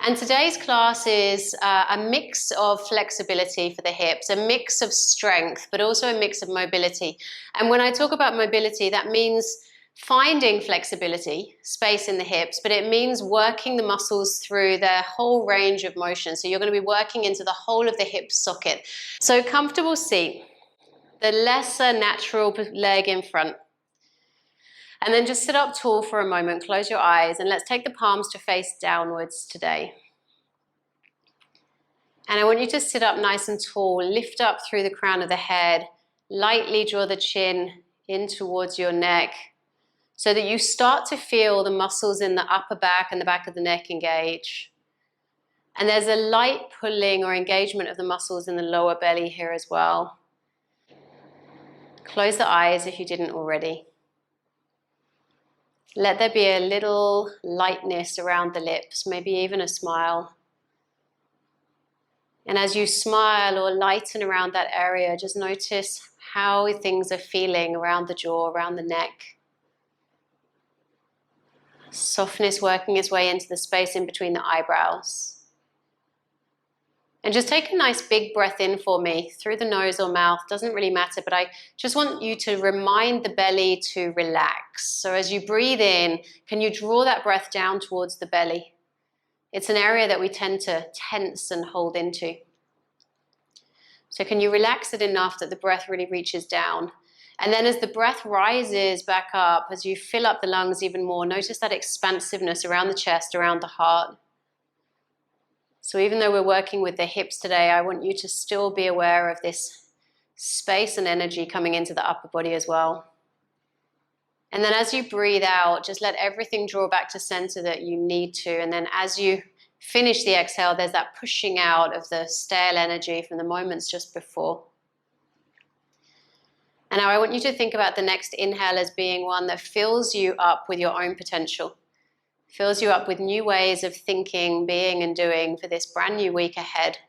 And today's class is a mix of flexibility for the hips, a mix of strength, but also a mix of mobility. And when I talk about mobility, that means finding flexibility, space in the hips, but it means working the muscles through their whole range of motion. So you're going to be working into the whole of the hip socket. So comfortable seat, the lesser natural leg in front. And then just sit up tall for a moment, close your eyes, and let's take the palms to face downwards today. And I want you to sit up nice and tall, lift up through the crown of the head, lightly draw the chin in towards your neck so that you start to feel the muscles in the upper back and the back of the neck engage. And there's a light pulling or engagement of the muscles in the lower belly here as well. Close the eyes if you didn't already. Let there be a little lightness around the lips, maybe even a smile. And as you smile or lighten around that area, just notice how things are feeling around the jaw, around the neck. Softness working its way into the space in between the eyebrows. And just take a nice big breath in for me, through the nose or mouth, doesn't really matter, but I just want you to remind the belly to relax. So as you breathe in, can you draw that breath down towards the belly? It's an area that we tend to tense and hold into. So can you relax it enough that the breath really reaches down? And then as the breath rises back up, as you fill up the lungs even more, notice that expansiveness around the chest, around the heart. So even though we're working with the hips today, I want you to still be aware of this space and energy coming into the upper body as well. And then as you breathe out, just let everything draw back to center that you need to. And then as you finish the exhale, there's that pushing out of the stale energy from the moments just before. And now I want you to think about the next inhale as being one that fills you up with your own potential. Fills you up with new ways of thinking, being, and doing for this brand new week ahead.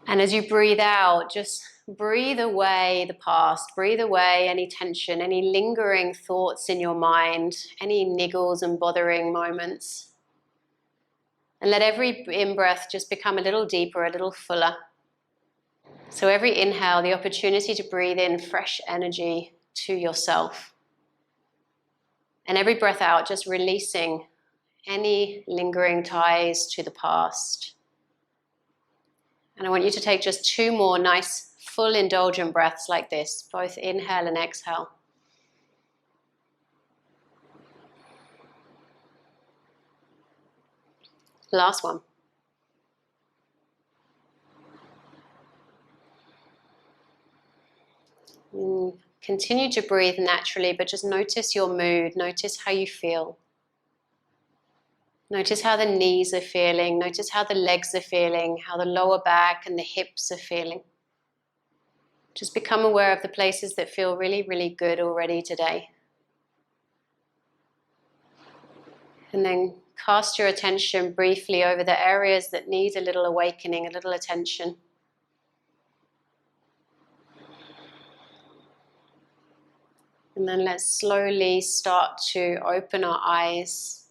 And as you breathe out, just breathe away the past, breathe away any tension, any lingering thoughts in your mind, any niggles and bothering moments. And let every in-breath just become a little deeper, a little fuller. So every inhale, the opportunity to breathe in fresh energy to yourself. And every breath out, just releasing any lingering ties to the past. And I want you to take just 2 more nice, full, indulgent breaths like this, both inhale and exhale. Last one. Continue to breathe naturally, but just notice your mood, notice how you feel. Notice how the knees are feeling, notice how the legs are feeling, how the lower back and the hips are feeling. Just become aware of the places that feel really, really good already today. And then cast your attention briefly over the areas that need a little awakening, a little attention. And then let's slowly start to open our eyes.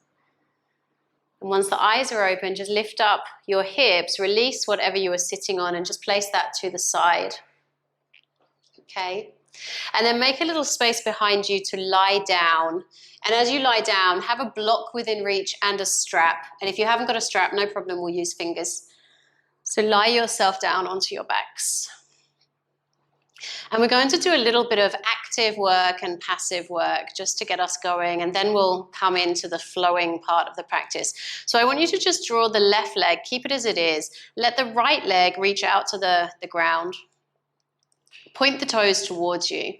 And once the eyes are open, just lift up your hips, release whatever you were sitting on and just place that to the side. Okay? And then make a little space behind you to lie down. And as you lie down, have a block within reach and a strap. And if you haven't got a strap, no problem, we'll use fingers. So lie yourself down onto your backs. And we're going to do a little bit of active work and passive work just to get us going, and then we'll come into the flowing part of the practice. So I want you to just draw the left leg, keep it as it is. Let the right leg reach out to the ground. Point the toes towards you.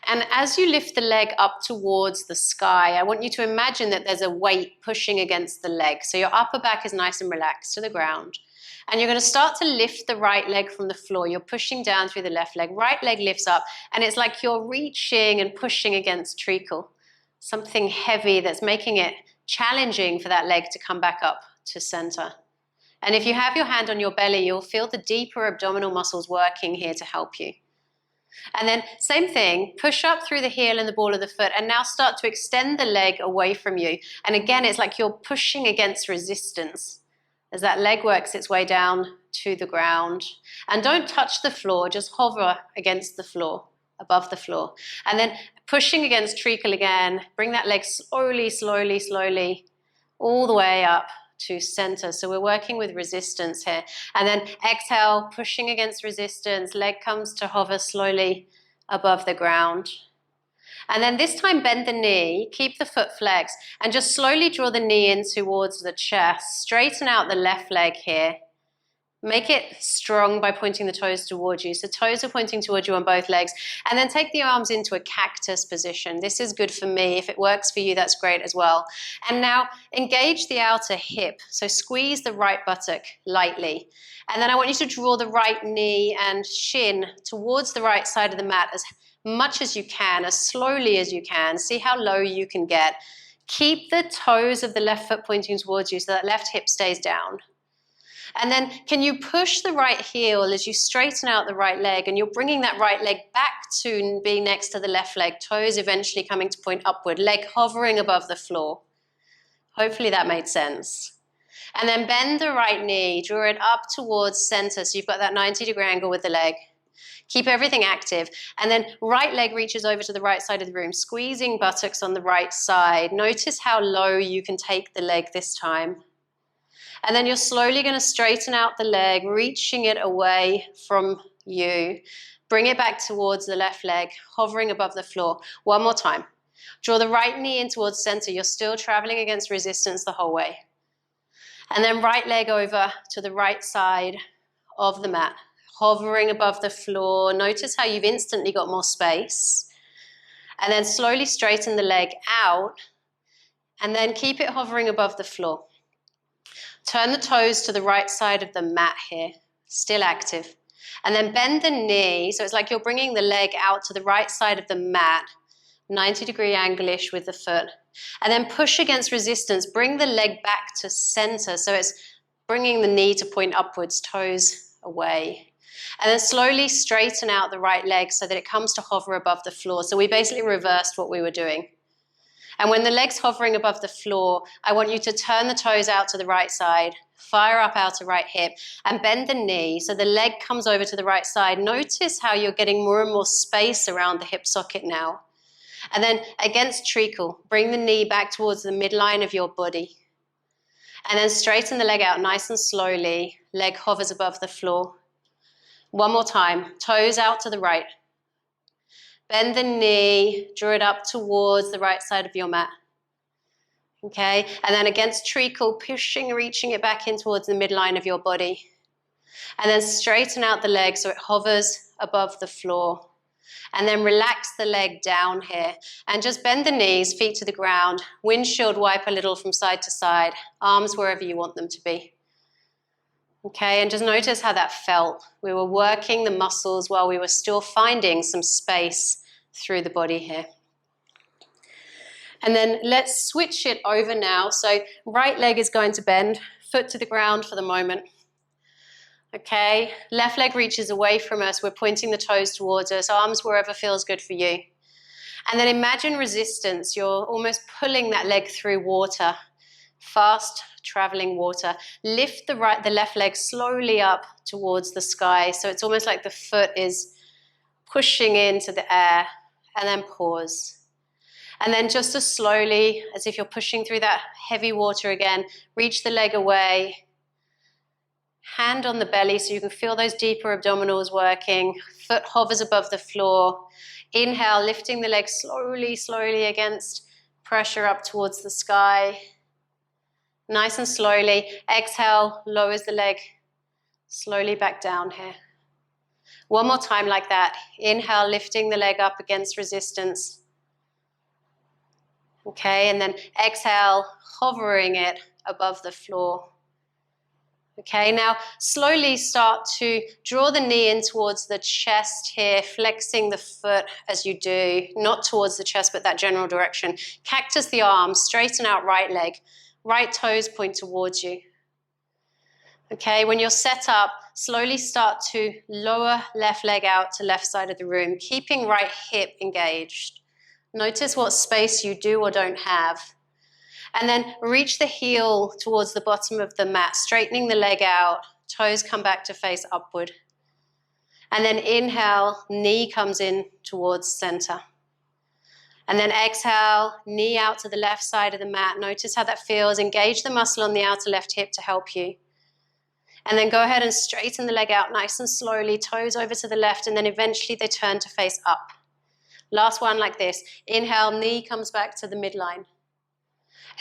And as you lift the leg up towards the sky, I want you to imagine that there's a weight pushing against the leg. So your upper back is nice and relaxed to the ground. And you're going to start to lift the right leg from the floor. You're pushing down through the left leg. Right leg lifts up. And it's like you're reaching and pushing against treacle. Something heavy that's making it challenging for that leg to come back up to center. And if you have your hand on your belly, you'll feel the deeper abdominal muscles working here to help you. And then same thing, push up through the heel and the ball of the foot, and now start to extend the leg away from you. And again, it's like you're pushing against resistance as that leg works its way down to the ground. And don't touch the floor, just hover against the floor, above the floor. And then pushing against treacle again, bring that leg slowly, slowly, slowly, all the way up to center. So we're working with resistance here. And then exhale, pushing against resistance, leg comes to hover slowly above the ground. And then this time bend the knee, keep the foot flexed, and just slowly draw the knee in towards the chest. Straighten out the left leg here. Make it strong by pointing the toes towards you. So toes are pointing towards you on both legs. And then take the arms into a cactus position. This is good for me. If it works for you, that's great as well. And now engage the outer hip. So squeeze the right buttock lightly. And then I want you to draw the right knee and shin towards the right side of the mat as much as you can, as slowly as you can. See how low you can get. Keep the toes of the left foot pointing towards you so that left hip stays down. And then can you push the right heel as you straighten out the right leg, and you're bringing that right leg back to being next to the left leg, toes eventually coming to point upward, leg hovering above the floor. Hopefully that made sense. And then bend the right knee, draw it up towards center so you've got that 90-degree angle with the leg. Keep everything active. And then right leg reaches over to the right side of the room, squeezing buttocks on the right side. Notice how low you can take the leg this time. And then you're slowly going to straighten out the leg, reaching it away from you. Bring it back towards the left leg, hovering above the floor. One more time. Draw the right knee in towards center. You're still traveling against resistance the whole way. And then right leg over to the right side of the mat, hovering above the floor. Notice how you've instantly got more space. And then slowly straighten the leg out, and then keep it hovering above the floor. Turn the toes to the right side of the mat here, still active. And then bend the knee, so it's like you're bringing the leg out to the right side of the mat, 90-degree angle-ish with the foot. And then push against resistance, bring the leg back to center, so it's bringing the knee to point upwards, toes away. And then slowly straighten out the right leg so that it comes to hover above the floor. So we basically reversed what we were doing. And when the leg's hovering above the floor, I want you to turn the toes out to the right side, fire up outer right hip, and bend the knee so the leg comes over to the right side. Notice how you're getting more and more space around the hip socket now. And then against treacle, bring the knee back towards the midline of your body. And then straighten the leg out nice and slowly. Leg hovers above the floor. One more time, toes out to the right. Bend the knee, draw it up towards the right side of your mat. Okay, and then against treacle, pushing, reaching it back in towards the midline of your body. And then straighten out the leg so it hovers above the floor. And then relax the leg down here. And just bend the knees, feet to the ground. Windshield wipe a little from side to side. Arms wherever you want them to be. Okay, and just notice how that felt. We were working the muscles while we were still finding some space through the body here. And then let's switch it over now. So right leg is going to bend, foot to the ground for the moment. Okay, left leg reaches away from us. We're pointing the toes towards us, arms wherever feels good for you. And then imagine resistance. You're almost pulling that leg through water, fast traveling water. Lift the left leg slowly up towards the sky. So it's almost like the foot is pushing into the air, and then pause. And then just as slowly, as if you're pushing through that heavy water again, reach the leg away. Hand on the belly so you can feel those deeper abdominals working. Foot hovers above the floor. Inhale, lifting the leg slowly, slowly against pressure up towards the sky. Nice and slowly. Exhale, lowers the leg slowly back down here. One more time like that. Inhale, lifting the leg up against resistance. Okay, and then exhale, hovering it above the floor. Okay, now slowly start to draw the knee in towards the chest here, flexing the foot as you do, not towards the chest, but that general direction. Cactus the arms, straighten out right leg. Right toes point towards you. Okay, when you're set up, slowly start to lower left leg out to left side of the room, keeping right hip engaged. Notice what space you do or don't have. And then reach the heel towards the bottom of the mat, straightening the leg out, toes come back to face upward. And then inhale, knee comes in towards center. And then exhale, knee out to the left side of the mat. Notice how that feels. Engage the muscle on the outer left hip to help you. And then go ahead and straighten the leg out nice and slowly, toes over to the left, and then eventually they turn to face up. Last one like this. Inhale, knee comes back to the midline.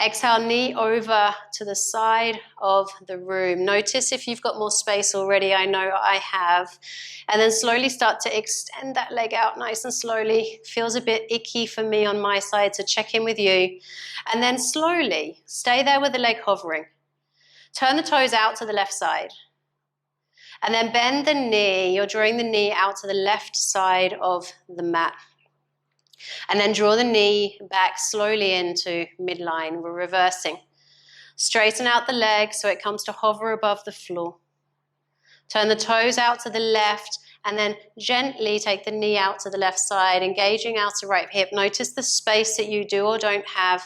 Exhale, knee over to the side of the room. Notice if you've got more space already. I know I have. And then slowly start to extend that leg out nice and slowly. Feels a bit icky for me on my side, so check in with you. And then slowly stay there with the leg hovering. Turn the toes out to the left side. And then bend the knee. You're drawing the knee out to the left side of the mat. And then draw the knee back slowly into midline. We're reversing. Straighten out the leg so it comes to hover above the floor. Turn the toes out to the left and then gently take the knee out to the left side, engaging outer right hip. Notice the space that you do or don't have.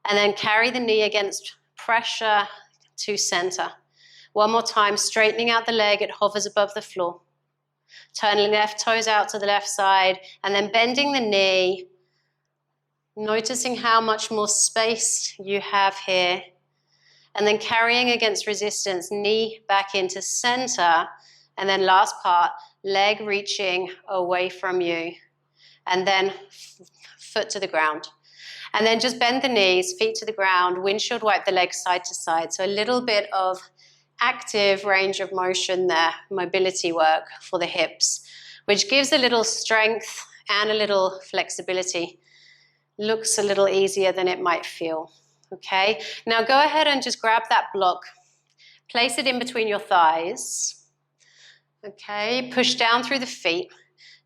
And then carry the knee against pressure to center. One more time, straightening out the leg, it hovers above the floor. Turning left toes out to the left side and then bending the knee, noticing how much more space you have here. And then carrying against resistance, knee back into center. And then last part, leg reaching away from you. And then foot to the ground. And then just bend the knees, feet to the ground, windshield wipe the legs side to side. So a little bit of active range of motion there, mobility work for the hips, which gives a little strength and a little flexibility. Looks a little easier than it might feel. Okay, now go ahead and just grab that block, place it in between your thighs. Okay, push down through the feet.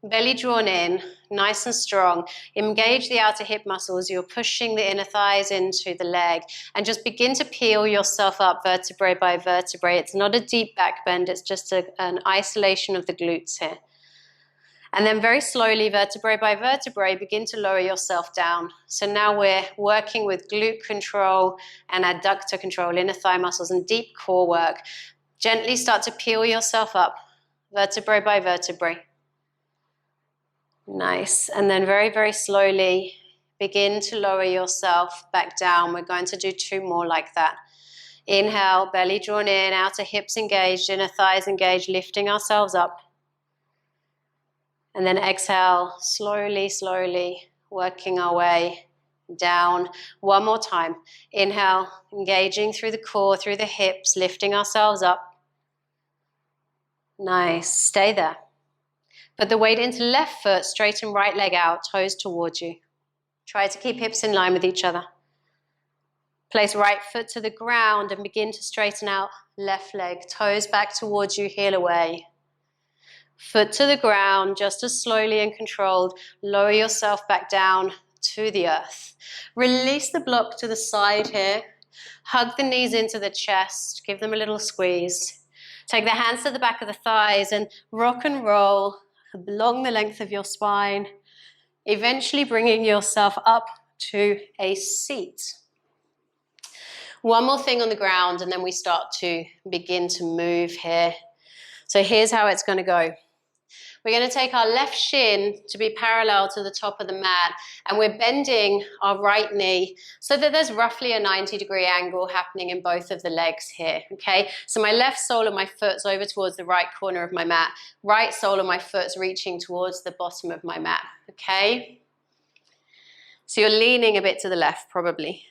Belly drawn in, nice and strong. Engage the outer hip muscles. You're pushing the inner thighs into the leg. And just begin to peel yourself up vertebrae by vertebrae. It's not a deep back bend. It's just an isolation of the glutes here. And then very slowly, vertebrae by vertebrae, begin to lower yourself down. So now we're working with glute control and adductor control, inner thigh muscles, and deep core work. Gently start to peel yourself up, vertebrae by vertebrae. Nice. And then very, very slowly begin to lower yourself back down. We're going to do 2 more like that. Inhale, belly drawn in, outer hips engaged, inner thighs engaged, lifting ourselves up. And then exhale, slowly, slowly working our way down. One more time. Inhale, engaging through the core, through the hips, lifting ourselves up. Nice. Stay there. Put the weight into left foot, straighten right leg out, toes towards you. Try to keep hips in line with each other. Place right foot to the ground and begin to straighten out left leg, toes back towards you, heel away. Foot to the ground, just as slowly and controlled. Lower yourself back down to the earth. Release the block to the side here. Hug the knees into the chest. Give them a little squeeze. Take the hands to the back of the thighs and rock and roll along the length of your spine, eventually bringing yourself up to a seat. One more thing on the ground and then we start to begin to move here. So here's how it's going to go. We're going to take our left shin to be parallel to the top of the mat, and we're bending our right knee so that there's roughly a 90-degree angle happening in both of the legs here, okay? So my left sole of my foot's over towards the right corner of my mat, right sole of my foot's reaching towards the bottom of my mat, okay? So you're leaning a bit to the left probably.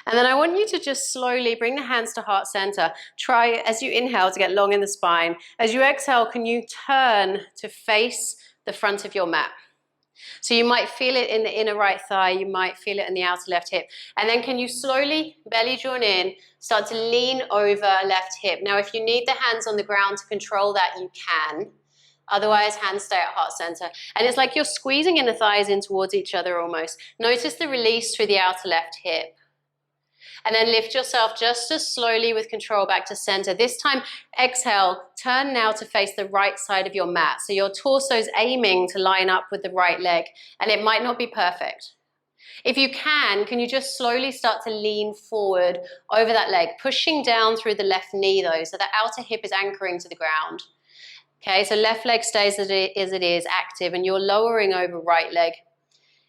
And then I want you to just slowly bring the hands to heart center. Try as you inhale to get long in the spine. As you exhale, can you turn to face the front of your mat? So you might feel it in the inner right thigh, you might feel it in the outer left hip. And then can you slowly, belly drawn in, start to lean over left hip. Now if you need the hands on the ground to control that, you can. Otherwise, hands stay at heart center. And it's like you're squeezing in the thighs in towards each other almost. Notice the release through the outer left hip. And then lift yourself just as slowly with control back to center. This time, exhale, turn now to face the right side of your mat. So your torso's aiming to line up with the right leg, and it might not be perfect. If you can you just slowly start to lean forward over that leg, pushing down through the left knee though, so that outer hip is anchoring to the ground. Okay, so left leg stays as it is, active, and you're lowering over right leg.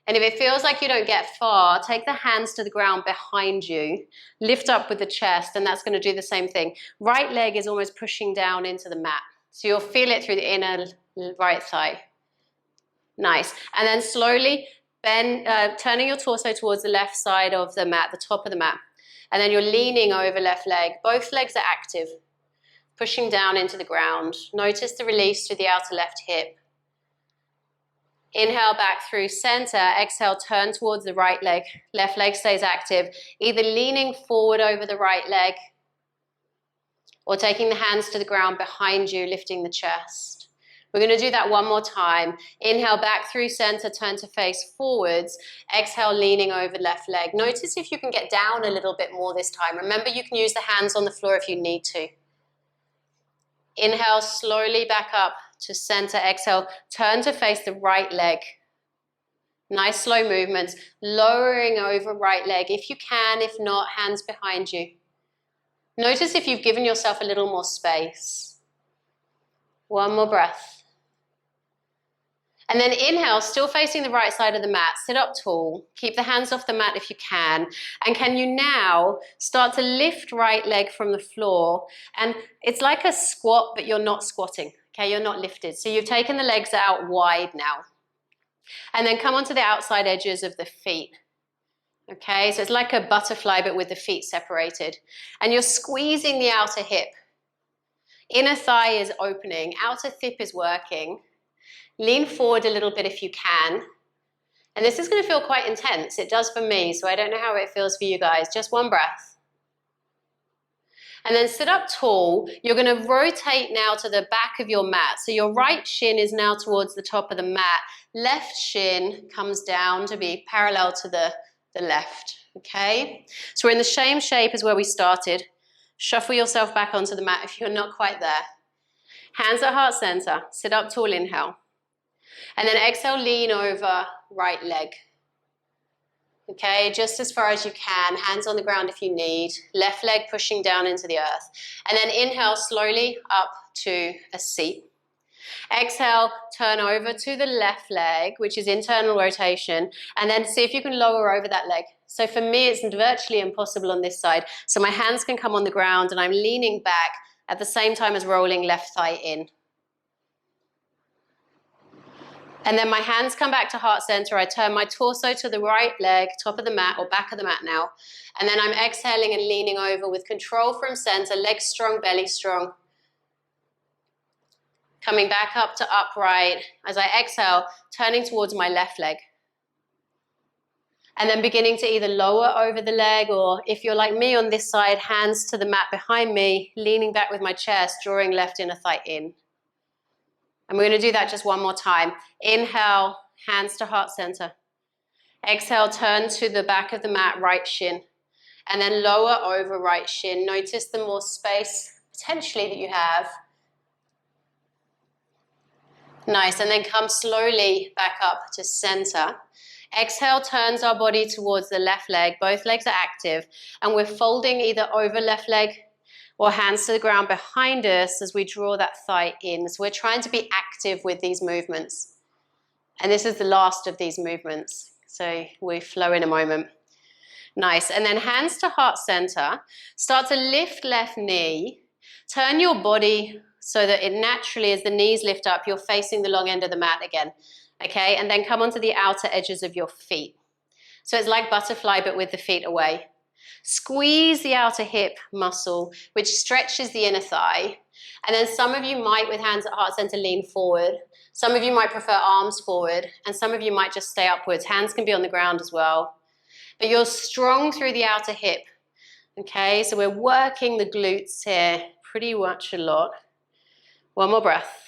And if it feels like you don't get far, take the hands to the ground behind you, lift up with the chest, and that's going to do the same thing. Right leg is almost pushing down into the mat. So you'll feel it through the inner right thigh. Nice. And then slowly bend, turning your torso towards the left side of the mat, the top of the mat. And then you're leaning over left leg. Both legs are active, pushing down into the ground. Notice the release through the outer left hip. Inhale back through center. Exhale, turn towards the right leg. Left leg stays active, either leaning forward over the right leg or taking the hands to the ground behind you, lifting the chest. We're going to do that one more time. Inhale back through center, turn to face forwards. Exhale, leaning over left leg. Notice if you can get down a little bit more this time. Remember, you can use the hands on the floor if you need to. Inhale, slowly back up to center. Exhale, turn to face the right leg. Nice slow movements. Lowering over right leg if you can. If not, hands behind you. Notice if you've given yourself a little more space. One more breath. And then inhale, still facing the right side of the mat. Sit up tall. Keep the hands off the mat if you can. And can you now start to lift right leg from the floor? And it's like a squat, but you're not squatting. Okay, you're not lifted. So you've taken the legs out wide now. And then come onto the outside edges of the feet. Okay, so it's like a butterfly, but with the feet separated. And you're squeezing the outer hip. Inner thigh is opening. Outer hip is working. Lean forward a little bit if you can. And this is going to feel quite intense. It does for me, so I don't know how it feels for you guys. Just one breath. And then sit up tall. You're going to rotate now to the back of your mat. So your right shin is now towards the top of the mat. Left shin comes down to be parallel to the left. Okay? So we're in the same shape as where we started. Shuffle yourself back onto the mat if you're not quite there. Hands at heart center. Sit up tall, inhale. And then exhale, lean over right leg. Okay, just as far as you can. Hands on the ground if you need. Left leg pushing down into the earth. And then inhale slowly up to a seat. Exhale, turn over to the left leg, which is internal rotation. And then see if you can lower over that leg. So for me, it's virtually impossible on this side. So my hands can come on the ground and I'm leaning back at the same time as rolling left thigh in. And then my hands come back to heart center. I turn my torso to the right leg, top of the mat or back of the mat now. And then I'm exhaling and leaning over with control from center, legs strong, belly strong. Coming back up to upright. As I exhale, turning towards my left leg. And then beginning to either lower over the leg or if you're like me on this side, hands to the mat behind me, leaning back with my chest, drawing left inner thigh in. And we're going to do that just one more time. Inhale, hands to heart center. Exhale, turn to the back of the mat, right shin. And then lower over right shin. Notice the more space potentially that you have. Nice, and then come slowly back up to center. Exhale, turns our body towards the left leg. Both legs are active. And we're folding either over left leg or hands to the ground behind us as we draw that thigh in. So we're trying to be active with these movements. And this is the last of these movements. So we flow in a moment. Nice. And then hands to heart center. Start to lift left knee. Turn your body so that it naturally, as the knees lift up, you're facing the long end of the mat again. Okay? And then come onto the outer edges of your feet. So it's like butterfly, but with the feet away. Squeeze the outer hip muscle, which stretches the inner thigh. And then some of you might, with hands at heart center, lean forward. Some of you might prefer arms forward. And some of you might just stay upwards. Hands can be on the ground as well. But you're strong through the outer hip. Okay, so we're working the glutes here pretty much a lot. One more breath.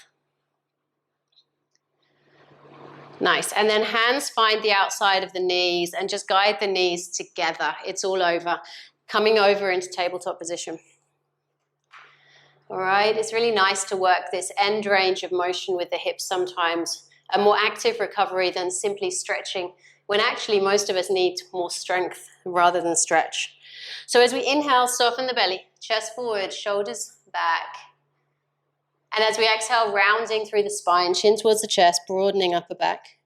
Nice. And then hands find the outside of the knees and just guide the knees together. It's all over. coming over into tabletop position. All right, it's really nice to work this end range of motion with the hips sometimes, a more active recovery than simply stretching, when actually most of us need more strength rather than stretch. So as we inhale, soften the belly, chest forward, shoulders back. And as we exhale, rounding through the spine, chin towards the chest, broadening upper back.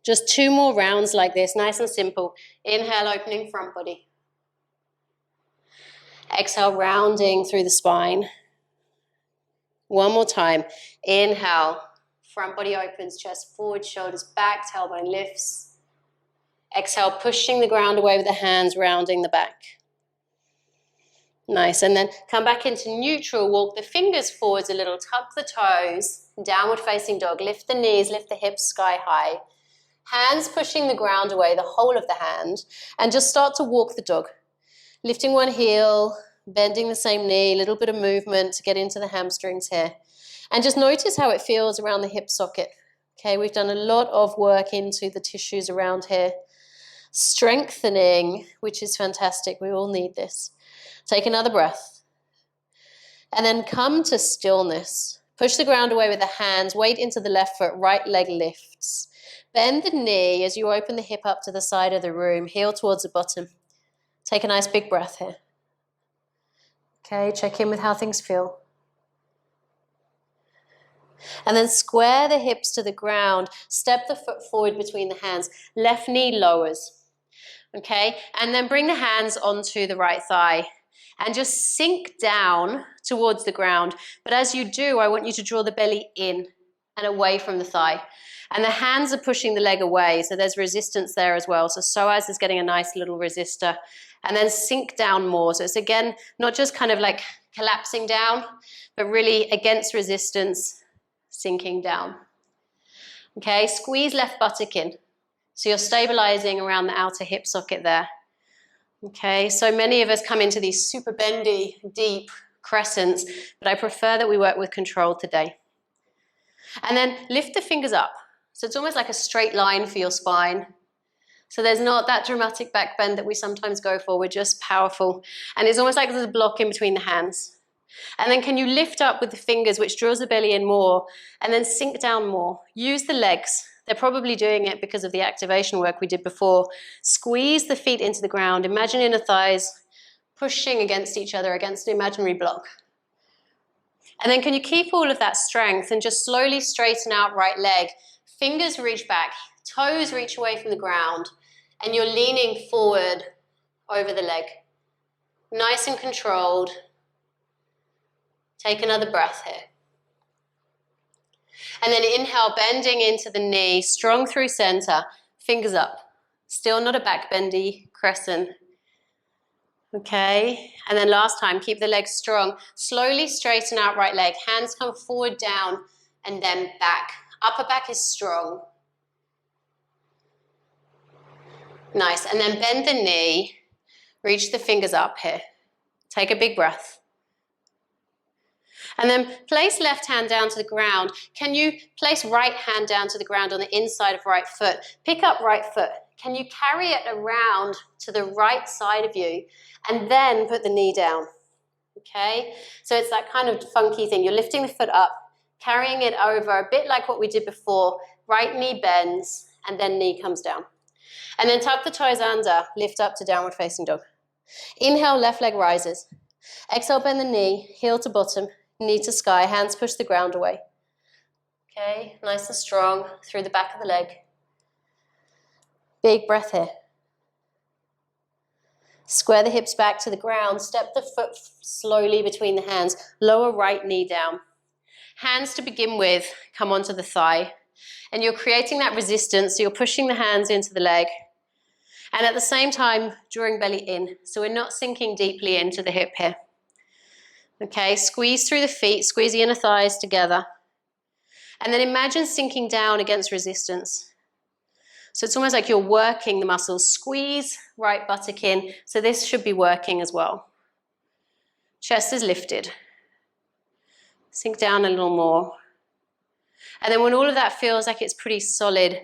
Just 2 more rounds like this, nice and simple. Inhale, opening front body. Exhale, rounding through the spine. One more time. Inhale, front body opens, chest forward, shoulders back, tailbone lifts. Exhale, pushing the ground away with the hands, rounding the back. Nice, and then come back into neutral, walk the fingers forwards a little, tuck the toes, downward facing dog, lift the knees, lift the hips sky high. Hands pushing the ground away, the whole of the hand, and just start to walk the dog. Lifting one heel, bending the same knee, a little bit of movement to get into the hamstrings here. And just notice how it feels around the hip socket. Okay, we've done a lot of work into the tissues around here. Strengthening, which is fantastic. We all need this. Take another breath. And then come to stillness. Push the ground away with the hands. Weight into the left foot. Right leg lifts. Bend the knee as you open the hip up to the side of the room. Heel towards the bottom. Take a nice big breath here. Okay, check in with how things feel. And then square the hips to the ground. Step the foot forward between the hands. Left knee lowers. Okay, and then bring the hands onto the right thigh. And just sink down towards the ground. But as you do, I want you to draw the belly in and away from the thigh. And the hands are pushing the leg away, so there's resistance there as well. So psoas is getting a nice little resistor. And then sink down more. So it's again, not just kind of like collapsing down, but really against resistance, sinking down. Okay, squeeze left buttock in. So you're stabilizing around the outer hip socket there. Okay, so many of us come into these super bendy, deep crescents, but I prefer that we work with control today. And then lift the fingers up. So it's almost like a straight line for your spine. So there's not that dramatic back bend that we sometimes go for. We're just powerful. And it's almost like there's a block in between the hands. And then can you lift up with the fingers, which draws the belly in more, and then sink down more. Use the legs. They're probably doing it because of the activation work we did before. Squeeze the feet into the ground. Imagine inner thighs pushing against each other, against an imaginary block. And then can you keep all of that strength and just slowly straighten out right leg. Fingers reach back, toes reach away from the ground, and you're leaning forward over the leg. Nice and controlled. Take another breath here. And then inhale, bending into the knee, strong through center, fingers up. Still not a back bendy crescent. Okay, and then last time, keep the legs strong. Slowly straighten out right leg. Hands come forward, down, and then back. Upper back is strong. Nice, and then bend the knee. Reach the fingers up here. Take a big breath. And then place left hand down to the ground. Can you place right hand down to the ground on the inside of right foot? Pick up right foot. Can you carry it around to the right side of you and then put the knee down? Okay, so it's that kind of funky thing. You're lifting the foot up, carrying it over, a bit like what we did before. Right knee bends and then knee comes down. And then tuck the toes under, lift up to downward facing dog. Inhale, left leg rises. Exhale, bend the knee, heel to bottom, knee to sky, hands push the ground away. Okay, nice and strong through the back of the leg. Big breath here. Square the hips back to the ground, step the foot slowly between the hands, lower right knee down. Hands to begin with come onto the thigh, and you're creating that resistance, so you're pushing the hands into the leg, and at the same time drawing belly in, so we're not sinking deeply into the hip here. Okay, squeeze through the feet, squeeze the inner thighs together. And then imagine sinking down against resistance. So it's almost like you're working the muscles. Squeeze right buttock in. So this should be working as well. Chest is lifted. Sink down a little more. And then when all of that feels like it's pretty solid,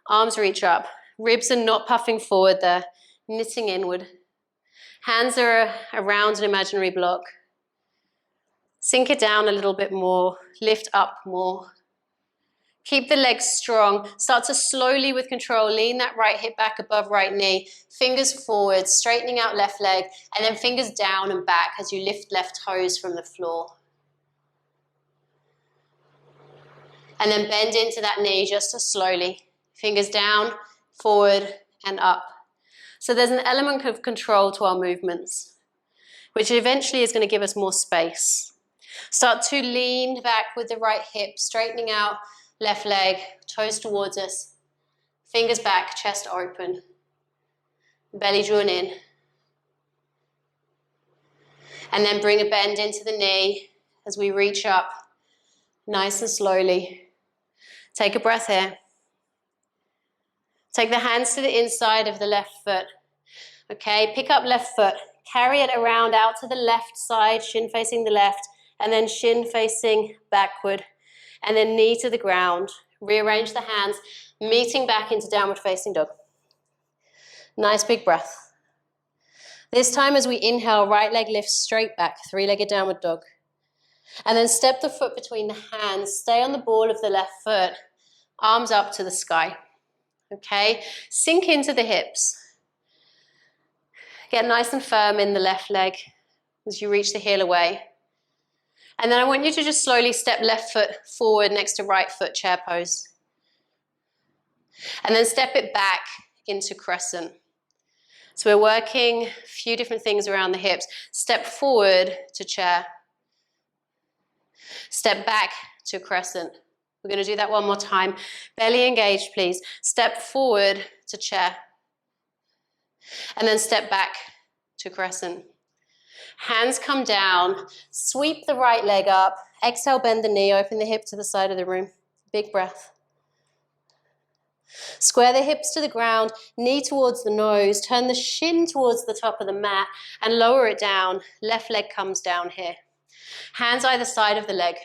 arms reach up. Ribs are not puffing forward, they're knitting inward. Hands are around an imaginary block. Sink it down a little bit more, lift up more. Keep the legs strong. Start to slowly, with control, lean that right hip back above right knee. Fingers forward, straightening out left leg, and then fingers down and back as you lift left toes from the floor. And then bend into that knee just as slowly. Fingers down, forward, and up. So there's an element of control to our movements, which eventually is going to give us more space. Start to lean back with the right hip, straightening out left leg, toes towards us, fingers back, chest open, belly drawn in. And then bring a bend into the knee as we reach up, nice and slowly. Take a breath here. Take the hands to the inside of the left foot. Okay, pick up left foot, carry it around out to the left side, shin facing the left, and then shin facing backward. And then knee to the ground. Rearrange the hands, meeting back into downward facing dog. Nice big breath. This time as we inhale, right leg lifts straight back, three-legged downward dog. And then step the foot between the hands, stay on the ball of the left foot, arms up to the sky. Okay, sink into the hips. Get nice and firm in the left leg as you reach the heel away. And then I want you to just slowly step left foot forward next to right foot, chair pose. And then step it back into crescent. So we're working a few different things around the hips. Step forward to chair. Step back to crescent. We're going to do that one more time. Belly engaged, please. Step forward to chair. And then step back to crescent. Hands come down, sweep the right leg up, exhale, bend the knee, open the hip to the side of the room. Big breath. Square the hips to the ground, knee towards the nose, turn the shin towards the top of the mat and lower it down. Left leg comes down here. Hands either side of the leg.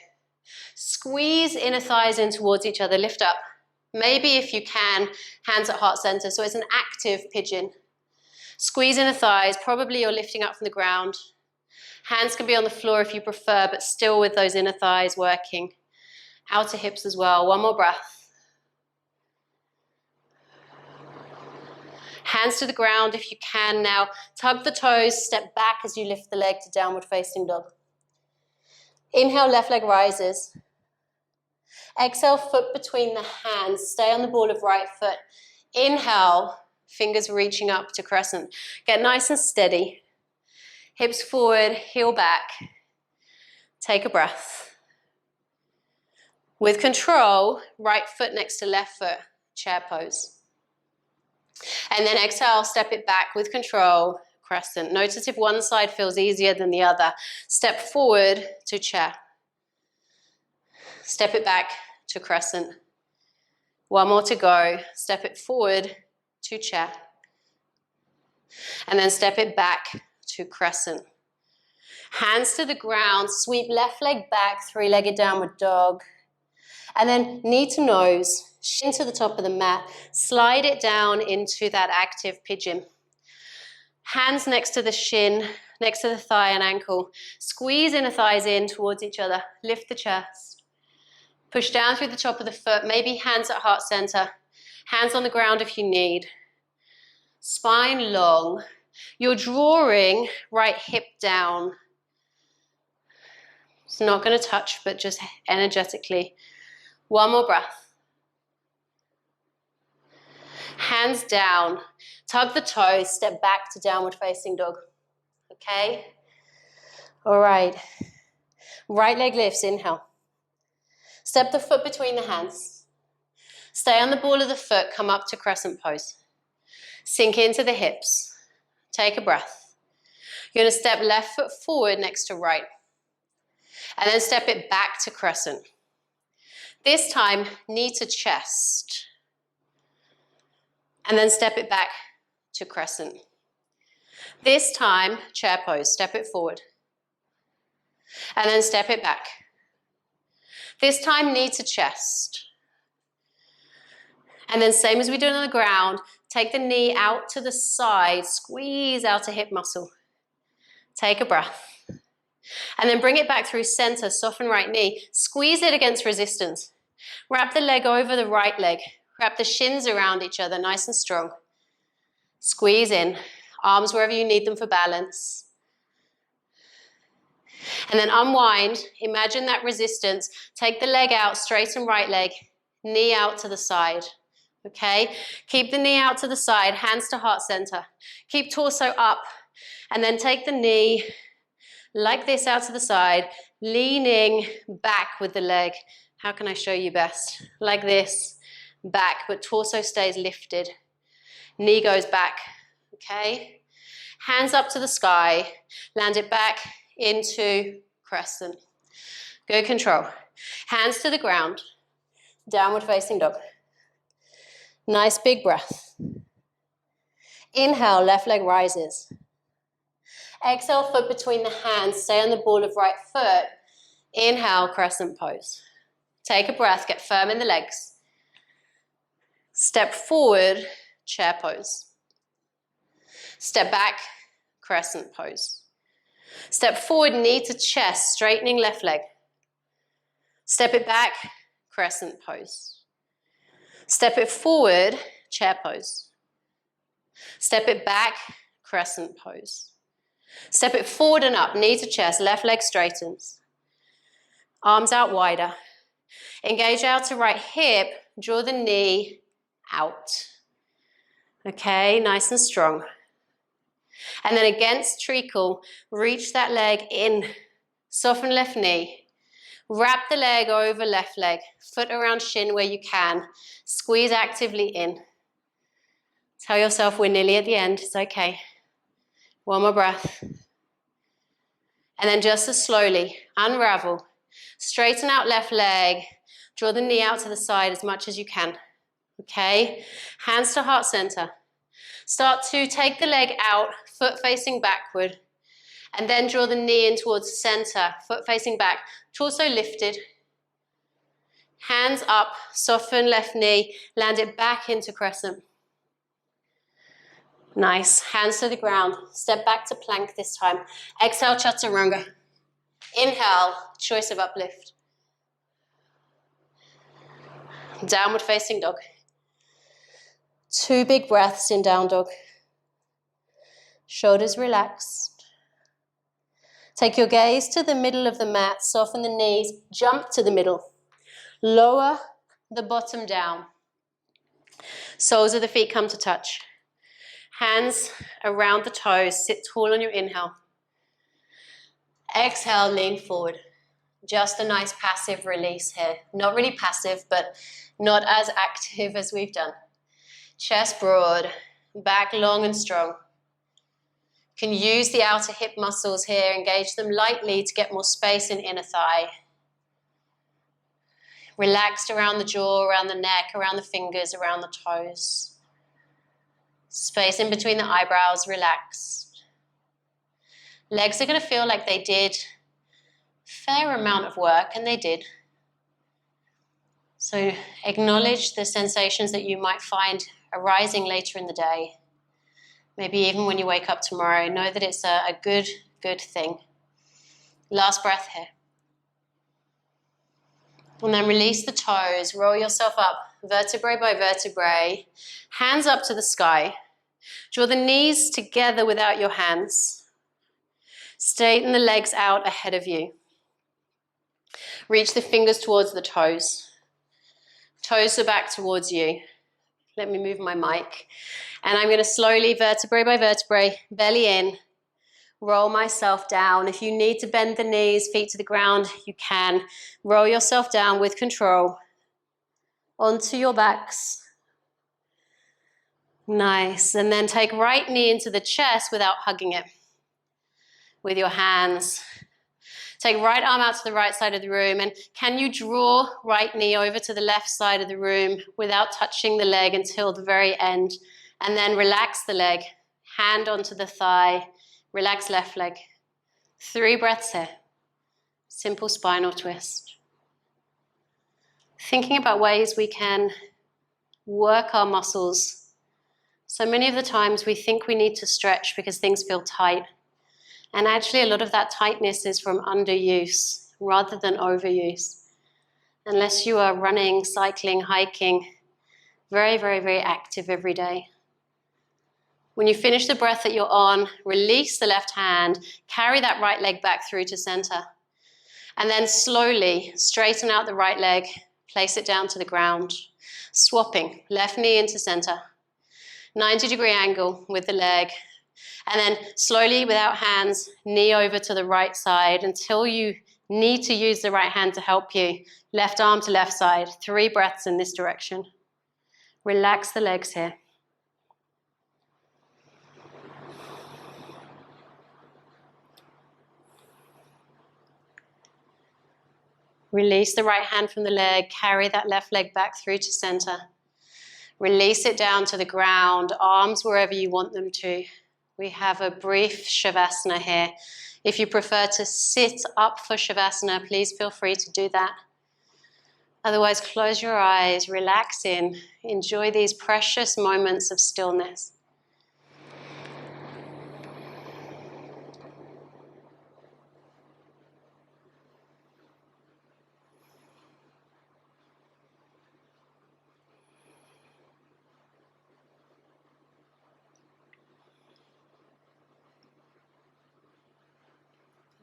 Squeeze inner thighs in towards each other, lift up. Maybe if you can, hands at heart center, so it's an active pigeon. Squeeze inner thighs, probably you're lifting up from the ground. Hands can be on the floor if you prefer, but still with those inner thighs working. Outer hips as well. One more breath. Hands to the ground if you can now. Tug the toes, step back as you lift the leg to downward facing dog. Inhale, left leg rises. Exhale, foot between the hands. Stay on the ball of right foot. Inhale, fingers reaching up to crescent. Get nice and steady. Hips forward, heel back. Take a breath. With control, right foot next to left foot, chair pose. And then exhale, step it back with control, crescent. Notice if one side feels easier than the other. Step forward to chair. Step it back to crescent. One more to go. Step it forward to chair. And then step it back to crescent. Hands to the ground, sweep left leg back, three-legged downward dog. And then knee to nose, shin to the top of the mat, slide it down into that active pigeon. Hands next to the shin, next to the thigh and ankle. Squeeze inner thighs in towards each other, lift the chest. Push down through the top of the foot, maybe hands at heart center. Hands on the ground if you need. Spine long. You're drawing right hip down. It's not going to touch, but just energetically. One more breath. Hands down. Tug the toes, step back to downward facing dog. Okay? All right. Right leg lifts, inhale. Step the foot between the hands. Stay on the ball of the foot, come up to crescent pose. Sink into the hips. Take a breath. You're going to step left foot forward next to right. And then step it back to crescent. This time, knee to chest. And then step it back to crescent. This time, chair pose. Step it forward. And then step it back. This time, knee to chest. And then same as we do on the ground, take the knee out to the side, squeeze out a hip muscle. Take a breath. And then bring it back through center, soften right knee. Squeeze it against resistance. Wrap the leg over the right leg. Wrap the shins around each other, nice and strong. Squeeze in. Arms wherever you need them for balance. And then unwind. Imagine that resistance. Take the leg out, straighten right leg. Knee out to the side. Okay? Keep the knee out to the side, hands to heart center. Keep torso up. And then take the knee like this out to the side, leaning back with the leg. How can I show you best? Like this, back, but torso stays lifted. Knee goes back, okay? Hands up to the sky, land it back into crescent. Good control. Hands to the ground, downward facing dog. Nice big breath. Inhale, left leg rises. Exhale, foot between the hands, stay on the ball of right foot. Inhale, crescent pose. Take a breath, get firm in the legs. Step forward, chair pose. Step back, crescent pose. Step forward, knee to chest, straightening left leg. Step it back, crescent pose. Step it forward, chair pose. Step it back, crescent pose. Step it forward and up, knee to chest, left leg straightens. Arms out wider. Engage out to right hip, draw the knee out. Okay, nice and strong. And then against treacle, reach that leg in. Soften left knee. Wrap the leg over left leg. Foot around shin where you can. Squeeze actively in. Tell yourself we're nearly at the end, it's okay. One more breath. And then just as slowly, unravel. Straighten out left leg. Draw the knee out to the side as much as you can. Okay? Hands to heart center. Start to take the leg out, foot facing backward. And then draw the knee in towards center, foot facing back. Torso lifted. Hands up, soften left knee. Land it back into crescent. Nice. Hands to the ground. Step back to plank this time. Exhale, chaturanga. Inhale, choice of uplift. Downward facing dog. 2 big breaths in down dog. Shoulders relaxed. Take your gaze to the middle of the mat. Soften the knees. Jump to the middle. Lower the bottom down. Soles of the feet come to touch. Hands around the toes, sit tall on your inhale. Exhale, lean forward. Just a nice passive release here. Not really passive, but not as active as we've done. Chest broad, back long and strong. You can use the outer hip muscles here, engage them lightly to get more space in inner thigh. Relaxed around the jaw, around the neck, around the fingers, around the toes. Space in between the eyebrows, relaxed. Legs are going to feel like they did a fair amount of work, and they did. So acknowledge the sensations that you might find arising later in the day. Maybe even when you wake up tomorrow, know that it's a good thing. Last breath here. And then release the toes, roll yourself up, vertebrae by vertebrae, hands up to the sky. Draw the knees together without your hands. Straighten the legs out ahead of you. Reach the fingers towards the toes. Toes are back towards you. Let me move my mic. And I'm going to slowly, vertebrae by vertebrae, belly in, roll myself down. If you need to bend the knees, feet to the ground, you can. Roll yourself down with control onto your backs. Nice. And then take right knee into the chest without hugging it with your hands. Take right arm out to the right side of the room. And can you draw right knee over to the left side of the room without touching the leg until the very end? And then relax the leg. Hand onto the thigh. Relax left leg. 3 breaths here. Simple spinal twist. Thinking about ways we can work our muscles. So many of the times we think we need to stretch because things feel tight. And actually a lot of that tightness is from underuse rather than overuse. Unless you are running, cycling, hiking, very, very, very active every day. When you finish the breath that you're on, release the left hand, carry that right leg back through to center. And then slowly straighten out the right leg, place it down to the ground. Swapping, left knee into center. 90-degree angle with the leg. And then slowly, without hands, knee over to the right side until you need to use the right hand to help you. Left arm to left side. 3 breaths in this direction. Relax the legs here. Release the right hand from the leg, carry that left leg back through to center. Release it down to the ground, arms wherever you want them to. We have a brief Shavasana here. If you prefer to sit up for Shavasana, please feel free to do that. Otherwise, close your eyes, relax in, enjoy these precious moments of stillness.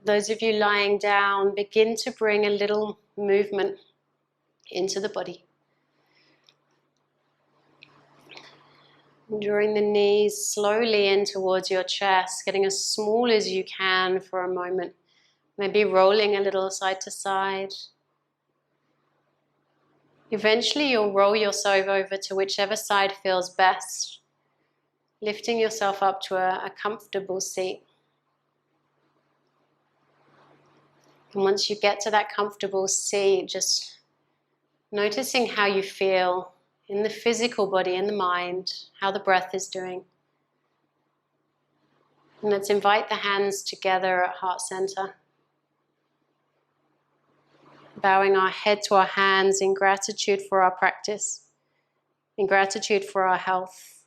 Those of you lying down, begin to bring a little movement into the body. Drawing the knees slowly in towards your chest, getting as small as you can for a moment. Maybe rolling a little side to side. Eventually you'll roll yourself over to whichever side feels best, lifting yourself up to a comfortable seat. And once you get to that comfortable seat, just noticing how you feel in the physical body, in the mind, how the breath is doing. And let's invite the hands together at heart center. Bowing our head to our hands in gratitude for our practice, in gratitude for our health.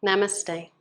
Namaste.